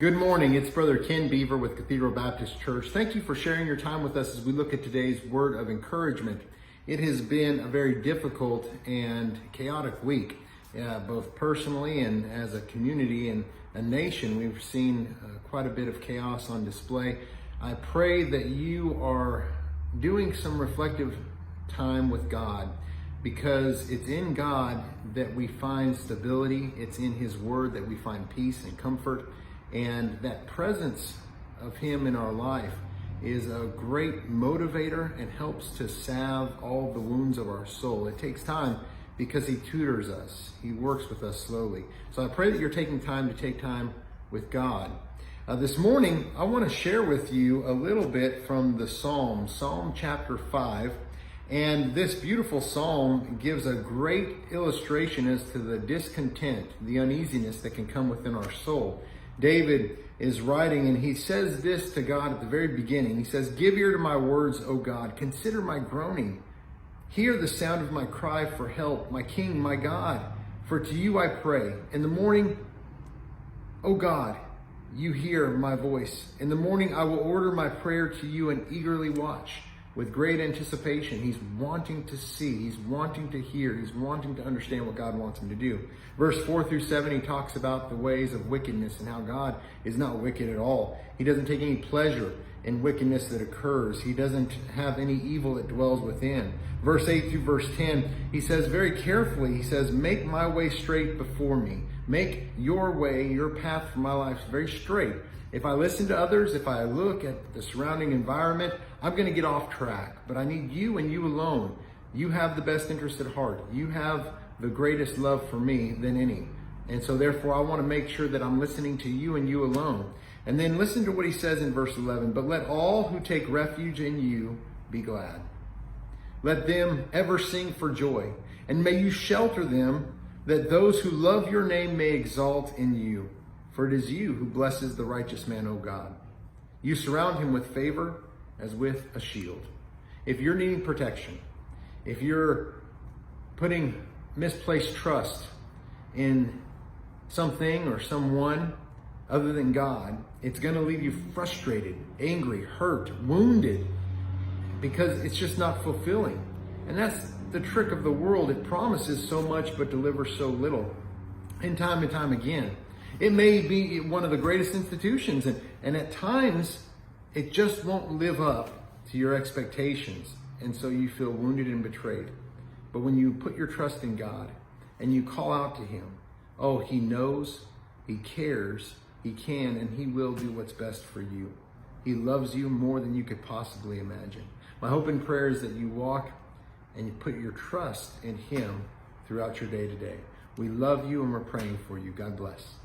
Good morning. It's Brother Ken Beaver with Cathedral Baptist Church. Thank you for sharing your time with us as we look at today's word of encouragement. It has been a very difficult and chaotic week, both personally and as a community and a nation. We've seen quite a bit of chaos on display. I pray that you are doing some reflective time with God, because it's in God that we find stability. It's in His Word that we find peace and comfort. And that presence of Him in our life is a great motivator and helps to salve all the wounds of our soul. It takes time because He tutors us. He works with us slowly. So I pray that you're taking time to take time with God. This morning, I want to share with you a little bit from the Psalm chapter 5. And this beautiful psalm gives a great illustration as to the discontent, the uneasiness that can come within our soul. David is writing, and he says this to God at the very beginning. He says, "Give ear to my words, O God. Consider my groaning. Hear the sound of my cry for help, my King, my God. For to you I pray. In the morning, O God, you hear my voice. In the morning I will order my prayer to you and eagerly watch." With great anticipation, he's wanting to see, he's wanting to hear, he's wanting to understand what God wants him to do. Verse 4 through 7, he talks about the ways of wickedness and how God is not wicked at all. He doesn't take any pleasure in wickedness that occurs. He doesn't have any evil that dwells within. Verse 8 through verse 10, he says very carefully, he says, "Make my way straight before me. Make your way, your path for my life very straight. If I listen to others, if I look at the surrounding environment, I'm going to get off track. But I need you and you alone. You have the best interest at heart. You have the greatest love for me than any. And so therefore, I want to make sure that I'm listening to you and you alone." And then listen to what he says in verse 11. "But let all who take refuge in you be glad. Let them ever sing for joy. And may you shelter them, that those who love your name may exalt in you. For it is you who blesses the righteous man, O God. You surround him with favor as with a shield." If you're needing protection, if you're putting misplaced trust in something or someone other than God, it's going to leave you frustrated, angry, hurt, wounded, because it's just not fulfilling. And that's the trick of the world. It promises so much but delivers so little. And time again. It may be one of the greatest institutions, and at times it just won't live up to your expectations. And so you feel wounded and betrayed. But when you put your trust in God and you call out to Him, oh, He knows, He cares, He can, and He will do what's best for you. He loves you more than you could possibly imagine. My hope and prayer is that you walk and you put your trust in Him throughout your day to day. We love you and we're praying for you. God bless.